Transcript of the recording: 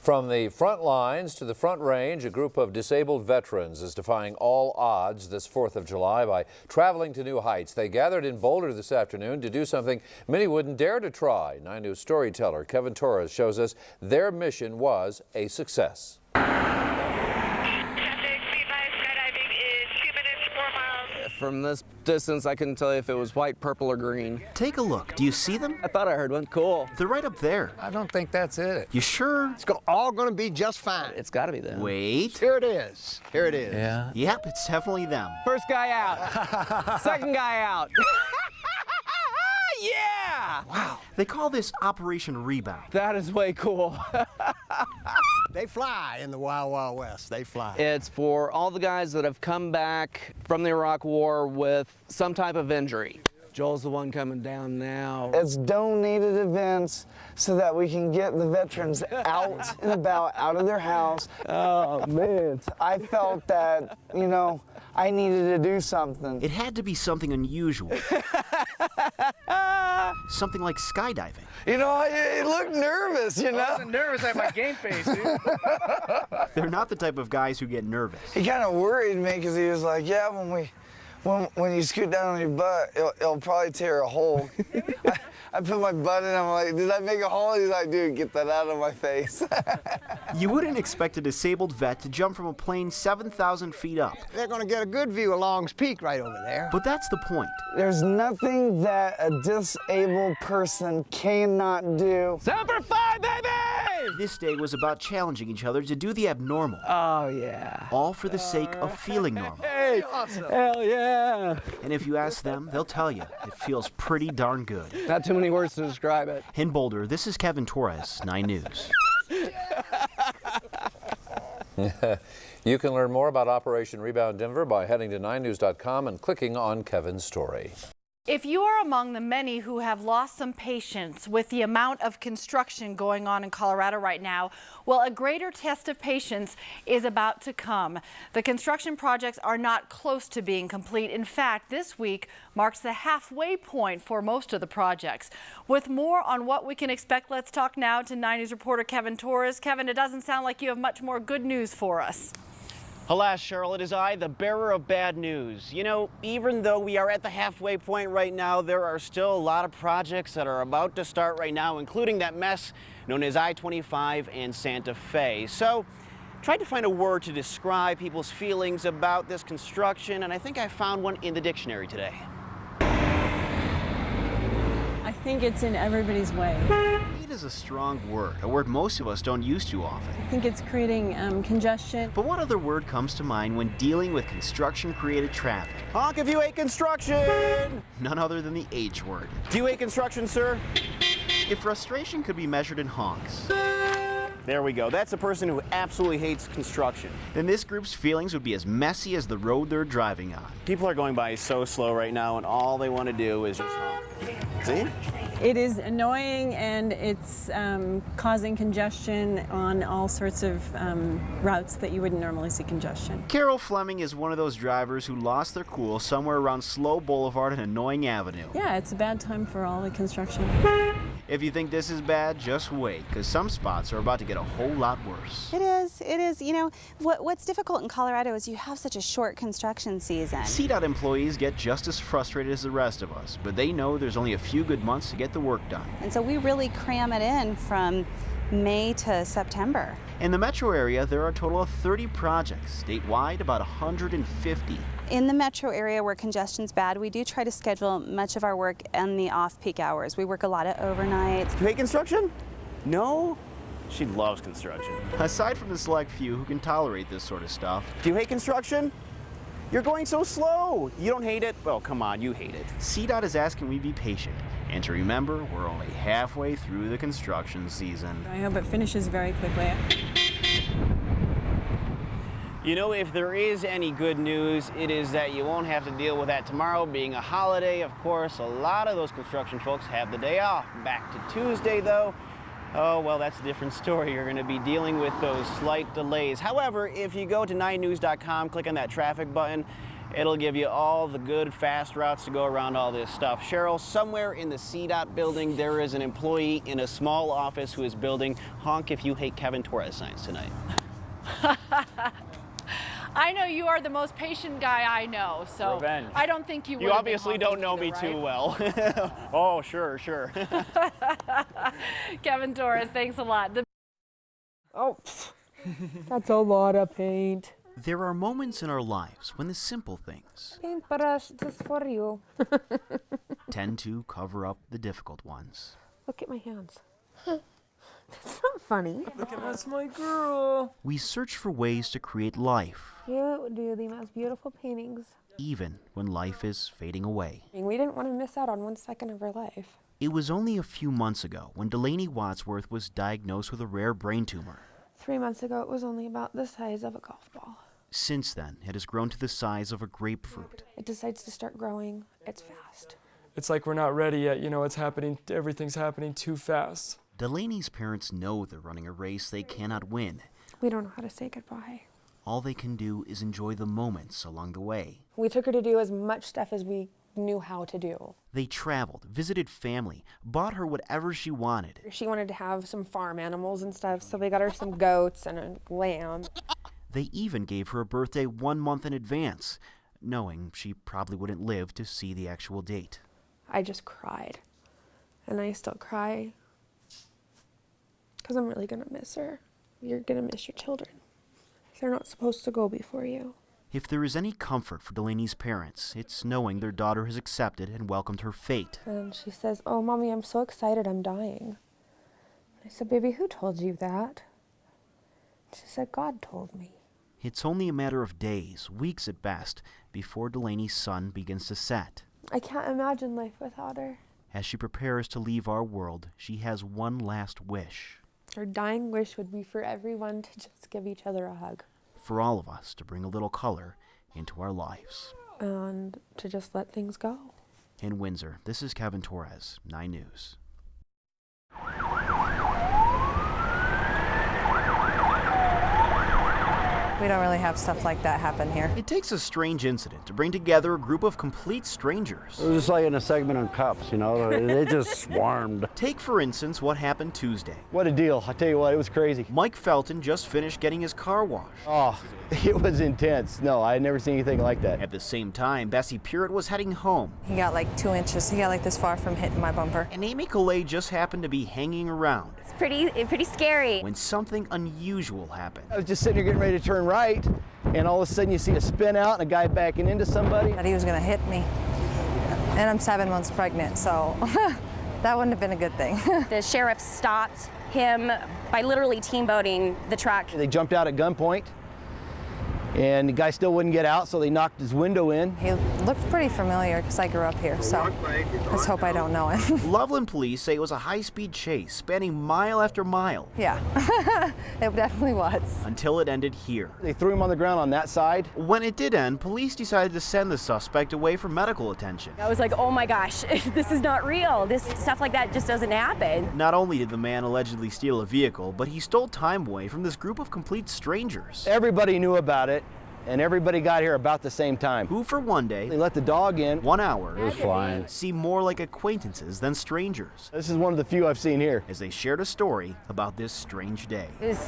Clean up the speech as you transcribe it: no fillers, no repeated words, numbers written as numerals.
From the front lines to the front range, a group of disabled veterans is defying all odds this 4th of July by traveling to new heights. They gathered in Boulder this afternoon to do something many wouldn't dare to try. 9 News storyteller Kevin Torres shows us their mission was a success. From this distance, I couldn't tell you if it was white, purple, or green. Take a look. Do you see them? I thought I heard one. Cool. They're right up there. I don't think that's it. You sure? It's all going to be just fine. It's got to be them. Wait. Here it is. Here it is. Yeah. Yep, it's definitely them. First guy out. Second guy out. Yeah! Wow. They call this Operation Rebound. That is way cool. They fly in the Wild Wild West. They fly. It's for all the guys that have come back from the Iraq War with some type of injury. Joel's the one coming down now. It's donated events so that we can get the veterans out and about, out of their house. Oh, man. I felt that, you know, I needed to do something. It had to be something unusual. Something like skydiving. You know, I looked nervous, you know? I wasn't nervous at my game face, dude. They're not the type of guys who get nervous. He kind of worried me because he was like, yeah, when you scoot down on your butt, it'll probably tear a hole. I put my butt in, I'm like, did I make a hole? He's like, dude, get that out of my face. You wouldn't expect a disabled vet to jump from a plane 7,000 feet up. They're going to get a good view of Long's Peak right over there. But that's the point. There's nothing that a disabled person cannot do. Semper Fi, baby! This day was about challenging each other to do the abnormal. Oh, yeah. All for the sake of feeling normal. Hey, awesome. Hell yeah. And if you ask them, they'll tell you it feels pretty darn good. Not too many words to describe it. In Boulder, this is Kevin Torres, 9 News. You can learn more about Operation Rebound Denver by heading to 9news.com and clicking on Kevin's story. If you are among the many who have lost some patience with the amount of construction going on in Colorado right now, well, a greater test of patience is about to come. The construction projects are not close to being complete. In fact, this week marks the halfway point for most of the projects. With more on what we can expect, let's talk now to 9 News reporter Kevin Torres. Kevin, it doesn't sound like you have much more good news for us. Alas, Cheryl, it is I, the bearer of bad news. You know, even though we are at the halfway point right now, there are still a lot of projects that are about to start right now, including that mess known as I-25 and Santa Fe. So, tried to find a word to describe people's feelings about this construction, and I think I found one in the dictionary today. I think it's in everybody's way. Speed is a strong word, a word most of us don't use too often. I think it's creating congestion. But what other word comes to mind when dealing with construction-created traffic? Honk if you hate construction! None other than the H word. Do you hate construction, sir? If frustration could be measured in honks, There we go. That's a person who absolutely hates construction. then this group's feelings would be as messy as the road they're driving on. People are going by so slow right now, and all they want to do is just honk. See? It is annoying, and it's causing congestion on all sorts of routes that you wouldn't normally see congestion. Carol Fleming is one of those drivers who lost their cool somewhere around Slow Boulevard and Annoying Avenue. Yeah, it's a bad time for all the construction. If you think this is bad, just wait, because some spots are about to get a whole lot worse. It is. It is. You know, what's difficult in Colorado is you have such a short construction season. CDOT employees get just as frustrated as the rest of us, but they know there's only a few good months to get the work done. And so we really cram it in from May to September. In the metro area, there are a total of 30 projects. Statewide, about 150. In the metro area where congestion's bad, we do try to schedule much of our work in the off-peak hours. We work a lot of overnights. Do you hate construction? No? She loves construction. Aside from the select few who can tolerate this sort of stuff, Do you hate construction? You're going so slow. You don't hate it? Well, come on, you hate it. CDOT is asking we be patient and to remember we're only halfway through the construction season. I hope it finishes very quickly. You know, if there is any good news, it is that you won't have to deal with that tomorrow being a holiday. Of course, a lot of those construction folks have the day off. Back to Tuesday, though. Oh, well, that's a different story. You're going to be dealing with those slight delays. However, if you go to 9news.com, click on that traffic button, It'll give you all the good, fast routes to go around all this stuff. Cheryl, somewhere in the CDOT building, there is an employee in a small office who is building honk if you hate Kevin Torres signs tonight. I know you are the most patient guy I know, so Revenge. I don't think you would. You obviously don't know me too well. Oh, sure. Kevin Torres, thanks a lot. Oh, that's a lot of paint. There are moments in our lives when the simple things Paintbrush just for you. tend to cover up the difficult ones. Look at my hands. That's not funny. Look at that's my girl. We search for ways to create life, You do the most beautiful paintings. even when life is fading away. We didn't want to miss out on 1 second of her life. It was only a few months ago when Delaney Wadsworth was diagnosed with a rare brain tumor. 3 months ago, it was only about the size of a golf ball. Since then, it has grown to the size of a grapefruit. It decides to start growing. It's fast. It's like we're not ready yet. You know, everything's happening too fast. Delaney's parents know they're running a race they cannot win. We don't know how to say goodbye. All they can do is enjoy the moments along the way. We took her to do as much stuff as we knew how to do. They traveled, visited family, bought her whatever she wanted. She wanted to have some farm animals and stuff, so we got her some goats and a lamb. They even gave her a birthday 1 month in advance, knowing she probably wouldn't live to see the actual date. I just cried. And I still cry. Because I'm really going to miss her. You're going to miss your children. They're not supposed to go before you. If there is any comfort for Delaney's parents, it's knowing their daughter has accepted and welcomed her fate. And she says, "Oh, Mommy, I'm so excited I'm dying." I said, "Baby, who told you that?" She said, "God told me." It's only a matter of days, weeks at best, before Delaney's sun begins to set. I can't imagine life without her. As she prepares to leave our world, she has one last wish. Her dying wish would be for everyone to just give each other a hug. For all of us to bring a little color into our lives. And to just let things go. In Windsor, this is Kevin Torres, 9 News. We don't really have stuff like that happen here. It takes a strange incident to bring together a group of complete strangers. It was just like in a segment on cops, you know, they just swarmed. Take, for instance, what happened Tuesday. What a deal. I tell you what, it was crazy. Mike Felton just finished getting his car washed. Oh, it was intense. No, I had never seen anything like that. At the same time, Bessie Purett was heading home. He got like 2 inches. He got like this far from hitting my bumper. And Amy Collet just happened to be hanging around. It's pretty scary. When something unusual happened. I was just sitting here getting ready to turn right, and all of a sudden you see a spin out and a guy backing into somebody. That he was going to hit me. And I'm 7 months pregnant, so that wouldn't have been a good thing. The sheriff stopped him by literally team-boating the truck. They jumped out at gunpoint, and the guy still wouldn't get out, so they knocked his window in. He looked pretty familiar because I grew up here, so let's hope I don't know him. Loveland police say it was a high-speed chase spanning mile after mile. Yeah, it definitely was. Until it ended here. They threw him on the ground on that side. When it did end, police decided to send the suspect away for medical attention. I was like, oh my gosh, this is not real. This stuff like that just doesn't happen. Not only did the man allegedly steal a vehicle, but he stole time away from this group of complete strangers. Everybody knew about it. And everybody got here about the same time. Who for one day, they let the dog in. 1 hour. It was flying. Seem more like acquaintances than strangers. This is one of the few I've seen here. As they shared a story about this strange day. It was